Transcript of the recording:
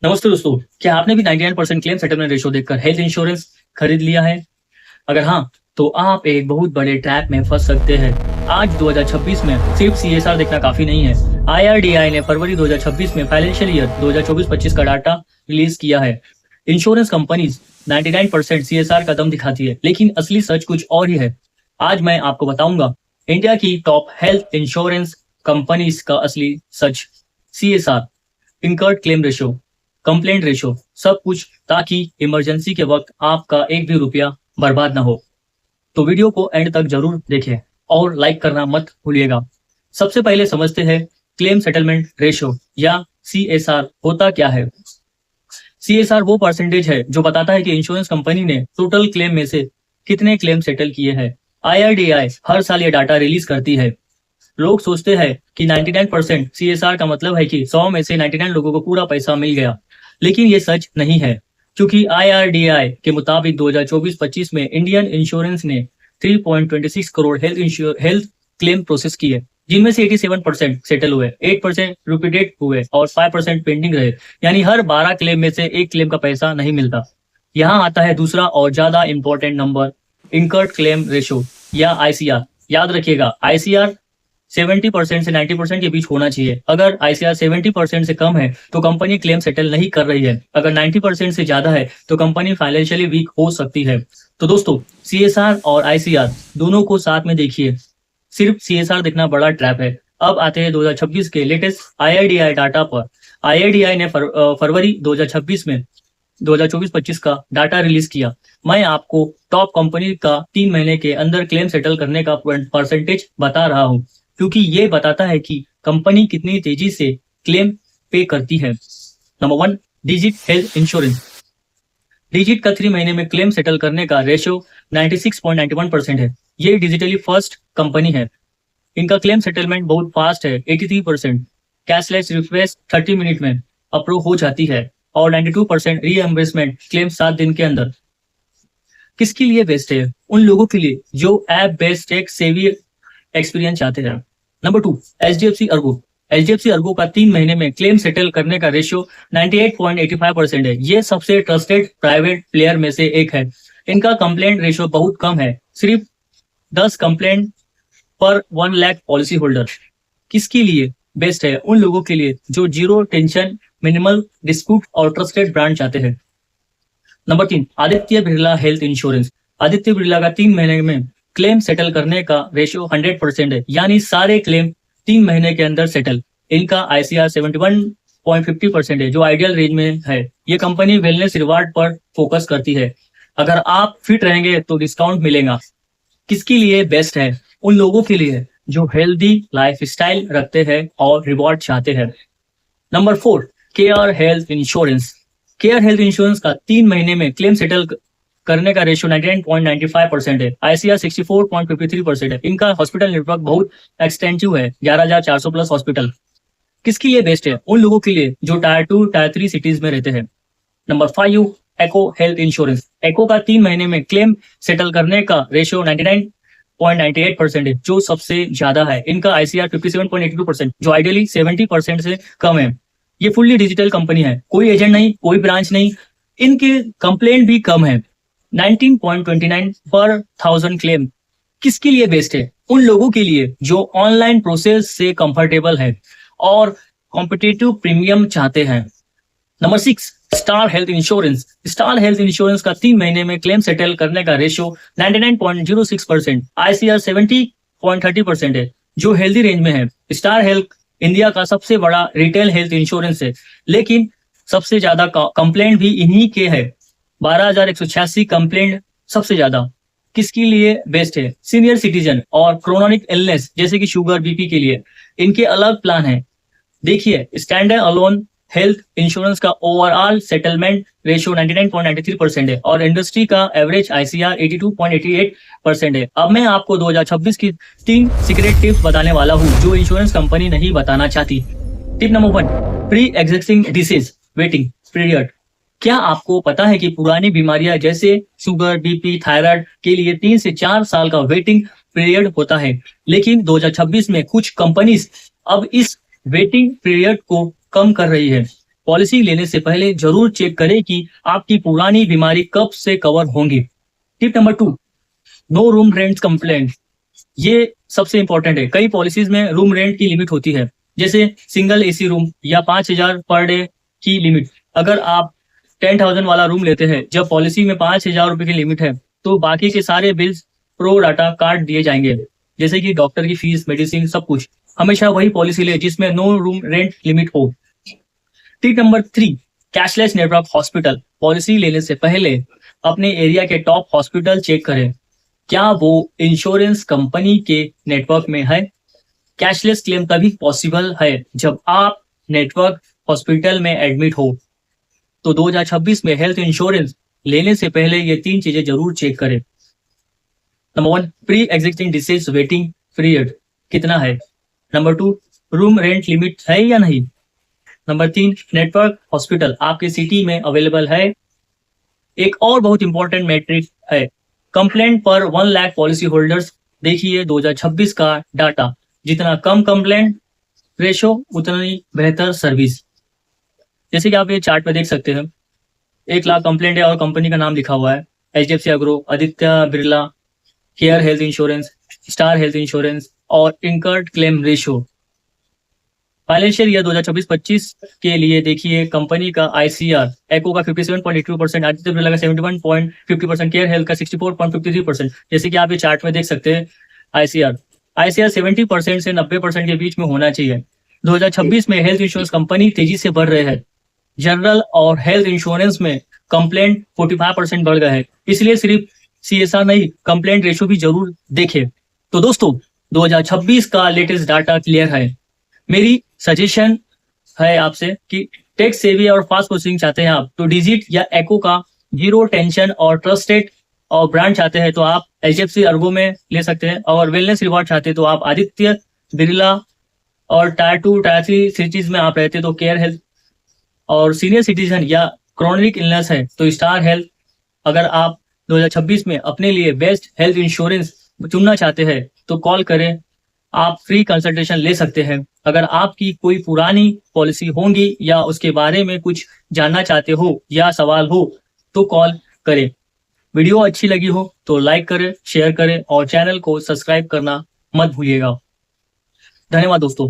नमस्ते दोस्तों, क्या आपने भी 99% क्लेम सेटलमेंट रेशो देखकर हेल्थ इंश्योरेंस खरीद लिया है? अगर हाँ, तो आप एक बहुत बड़े ट्रैप में फंस सकते हैं। आज 2026 में सिर्फ सीएसआर देखना काफी नहीं है। आईआरडीआई ने फरवरी 2026 में फाइनेंशियल ईयर 2024-25 का डाटा रिलीज किया है। इंश्योरेंस कंपनीज 99% सीएसआर का दम दिखाती है, लेकिन असली सच कुछ और ही है। आज मैं आपको बताऊंगा इंडिया की टॉप हेल्थ इंश्योरेंस कंपनीज का असली सच, CSR, incurred claim ratio, complaint ratio, सब कुछ, ताकि इमरजेंसी के वक्त आपका एक भी रुपया बर्बाद ना हो। तो वीडियो को एंड तक जरूर देखें और लाइक करना मत भूलिएगा। सबसे पहले समझते हैं क्लेम सेटलमेंट रेशो या सीएसआर होता क्या है। सीएसआर वो परसेंटेज है जो बताता है कि इंश्योरेंस कंपनी ने टोटल क्लेम में से कितने क्लेम सेटल किए हैं। आईआरडीआई हर साल ये डाटा रिलीज करती है। लोग सोचते हैं कि 99% सीएसआर का मतलब है कि 100 में से 99 लोगों को पूरा पैसा मिल गया, लेकिन ये सच नहीं है, क्योंकि आईआरडीआई के मुताबिक 2024-25 में इंडियन इंश्योरेंस ने 3.26 करोड़ हेल्थ क्लेम प्रोसेस किए, जिनमें से 87% सेटल हुए, 8% रिपीटेड हुए और 5% पेंडिंग रहे। यानी हर 12 क्लेम में से एक क्लेम का पैसा नहीं मिलता। यहाँ आता है दूसरा और ज्यादा important number, incurred claim ratio या आईसीआर। याद रखिएगा, आईसीआर 70% से 90% के बीच होना चाहिए। अगर आईसीआर 70% से कम है तो कंपनी क्लेम सेटल नहीं कर रही है। अगर 90% से ज्यादा है तो कंपनी फाइनेंशियली वीक हो सकती है। तो दोस्तों, सीएसआर और आईसीआर दोनों को साथ में देखिए। सिर्फ सीएसआर देखना बड़ा ट्रैप है। अब आते हैं 2026 के लेटेस्ट आईआरडीआई डाटा पर। आईआरडीआई ने फरवरी 2026 में 2024-25 का डाटा रिलीज किया। मैं आपको टॉप कंपनी का 3 महीने के अंदर क्लेम सेटल करने का परसेंटेज बता रहा हूँ, क्योंकि ये बताता है कि कंपनी कितनी तेजी से क्लेम पे करती है। Number 1, digit health insurance. Digit का 3 महीने में क्लेम सेटल करने का रेशियो 96.91% है। ये डिजिटली फर्स्ट कंपनी है। इनका क्लेम सेटलमेंट बहुत फास्ट है, 83%। कैशलेस रिक्वेस्ट 30 मिनट में अप्रूव हो जाती है और 92% रीएम्बर्समेंट क्लेम 7 दिन के अंदर। किसके लिए बेस्ट है? उन लोगों के लिए जो app based tech savvy experience चाहते हैं। Number 2, HDFC Ergo. HDFC Ergo का 3 महीने में क्लेम सेटल करने का रेशियो 98.85% है। ये सबसे ट्रस्टेड प्राइवेट प्लेयर में से एक है। इनका कंप्लेंट रेशियो बहुत कम है, सिर्फ 10 कंप्लेंट पर 1 लाख पॉलिसी होल्डर। किसके लिए बेस्ट है? उन लोगों के लिए जो जीरो टेंशन, मिनिमल डिस्प्यूट और ट्रस्टेड ब्रांड चाहते हैं। Number 3, Aditya Birla health insurance. Aditya Birla का 3 महीने में क्लेम सेटल करने का रेशियो 100% है, यानी सारे क्लेम 3 महीने के अंदर सेटल। इनका आईसीआर 71.50% है, जो आइडियल रेंज में है। ये कंपनी वेलनेस रिवार्ड पर फोकस करती है। अगर आप फिट रहेंगे तो डिस्काउंट मिलेगा। किसके लिए बेस्ट है? उन लोगों के लिए जो हेल्दी लाइफस्टाइल रखते हैं और रिवॉर्ड चाहते हैं। Number 4, care health insurance. Care health insurance का 3 महीने में क्लेम सेटल करने का रेशियो 99.95% है। आईसीआर 64.53% है। इनका हॉस्पिटल नेटवर्क बहुत एक्सटेंसिव है, 11,400 प्लस हॉस्पिटल। किसके लिए बेस्ट है? उन लोगों के लिए जो टायर 2, टायर 3 सिटीज में रहते हैं। नंबर 5, एको हेल्थ इंश्योरेंस। एको का 3 महीने में क्लेम सेटल करने का रेशियो 99.98% है, जो सबसे ज्यादा है। इनका आईसीआर 57.82%, जो आइडियली 70% से कम है। ये फुल्ली डिजिटल कंपनी है, कोई एजेंट नहीं, कोई ब्रांच नहीं। इनके कंप्लेंट भी कम है, 19.29 पर 1000 क्लेम। किसके लिए बेस्ट है? उन लोगों के लिए जो ऑनलाइन प्रोसेस से कंफर्टेबल है और कॉम्पिटिटिव प्रीमियम चाहते हैं। Number 6, star health insurance. Star health insurance का 3 महीने में क्लेम सेटल करने का रेशियो 99.06%, आईसीआर 70.30% है, जो हेल्दी रेंज में है। स्टार हेल्थ इंडिया का सबसे बड़ा रिटेल हेल्थ इंश्योरेंस है, लेकिन सबसे ज्यादा कंप्लेंट भी इन्हीं के है, 12,186 कंप्लेंट सबसे ज्यादा। किसके लिए बेस्ट है? सीनियर सिटीजन और क्रोनिक इलनेस जैसे कि शुगर, बीपी के लिए इनके अलग प्लान है। देखिए, स्टैंडर्ड अलोन हेल्थ इंश्योरेंस का ओवरऑल सेटलमेंट रेशियो 99.93% है और इंडस्ट्री का एवरेज आईसीआर 82.88% है। अब मैं आपको 2026 की 3 सीक्रेट टिप्स बताने वाला हूँ जो इंश्योरेंस कंपनी नहीं बताना चाहती। Tip number 1, pre existing disease waiting period. क्या आपको पता है कि पुरानी बीमारियां जैसे शुगर, बीपी, थायराइड के लिए 3 से 4 साल का वेटिंग पीरियड होता है, लेकिन 2026 में कुछ कंपनीज अब इस वेटिंग पीरियड को कम कर रही है। पॉलिसी लेने से पहले जरूर चेक करें कि आपकी पुरानी बीमारी कब से कवर होंगी। Tip number 2, no room rent complaint. ये सबसे इंपॉर्टेंट है। कई पॉलिसीज में रूम रेंट की लिमिट होती है, जैसे सिंगल एसी रूम या 5,000 पर डे की लिमिट। अगर आप 10,000 वाला रूम लेते हैं, जब पॉलिसी में 5,000 रुपए की लिमिट है, तो बाकी के सारे बिल्स प्रो डाटा काट दिए जाएंगे, जैसे कि डॉक्टर की फीस, मेडिसिन, सब कुछ। हमेशा वही पॉलिसी ले जिसमें नो रूम रेंट लिमिट हो। Tip number 3, cashless network hospital. Policy लेने से पहले अपने एरिया के टॉप हॉस्पिटल चेक करें, क्या वो इंश्योरेंस कंपनी के नेटवर्क में है। कैशलेस क्लेम तभी पॉसिबल है जब आप नेटवर्क हॉस्पिटल में एडमिट हो। तो 2026 में हेल्थ इंश्योरेंस लेने से पहले ये 3 चीजें जरूर चेक करें। Number 1, pre existing disease waiting period कितना है। नंबर 2, रूम रेंट लिमिट है या नहीं। नंबर 3, नेटवर्क हॉस्पिटल आपके सिटी में अवेलेबल है। एक और बहुत इंपॉर्टेंट मैट्रिक है, कंप्लेंट पर 1 लाख पॉलिसी होल्डर्स। देखिए 2026 का डाटा, जितना कम कंप्लेंट रेशो उतनी बेहतर सर्विस। जैसे कि आप ये चार्ट में देख सकते हैं, 1 लाख कंप्लेंट है और कंपनी का नाम लिखा हुआ है, HDFC एग्रो, Aditya Birla, care health insurance, star health insurance और incurred claim ratio. Financial year 2024-25 के लिए देखिए कंपनी का ICR, एको का 57.82%, आदित्य बिरला का 71.50%, केयर हेल्थ का 64.53%। जैसे कि आप ये चार्ट में देख सकते हैं, ICR 70% से 90% के बीच में होना चाहिए। 2026 में हेल्थ इंश्योरेंस कंपनी तेजी से बढ़ रहे हैं। जनरल और हेल्थ इंश्योरेंस में कंप्लेंट 45% बढ़ गया है, इसलिए सिर्फ CSR नहीं, कंप्लेंट रेशो भी जरूर देखें। तो दोस्तों, 2026 का लेटेस्ट डाटा क्लियर है। मेरी सजेशन है आपसे कि टेक्स सेवी और फास्ट प्रोसेसिंग चाहते हैं आप, तो डिजिट या एको का जीरो टेंशन और ट्रस्टेड और ब्रांड चाहते हैं तो आप HDFC अर्गो में ले सकते हैं, और वेलनेस रिवॉर्ड चाहते हैं तो आप आदित्य बिरला, और टायर 2 टायर 3 सिटीज में आप रहते हैं तो केयर हेल्थ, और सीनियर सिटीजन या क्रॉनिक इलनेस है तो स्टार हेल्थ। अगर आप 2026 में अपने लिए बेस्ट हेल्थ इंश्योरेंस चुनना चाहते हैं तो कॉल करें, आप फ्री कंसल्टेशन ले सकते हैं। अगर आपकी कोई पुरानी पॉलिसी होंगी या उसके बारे में कुछ जानना चाहते हो या सवाल हो तो कॉल करें। वीडियो अच्छी लगी हो तो लाइक करें, शेयर करें और चैनल को सब्सक्राइब करना मत भूलिएगा। धन्यवाद दोस्तों।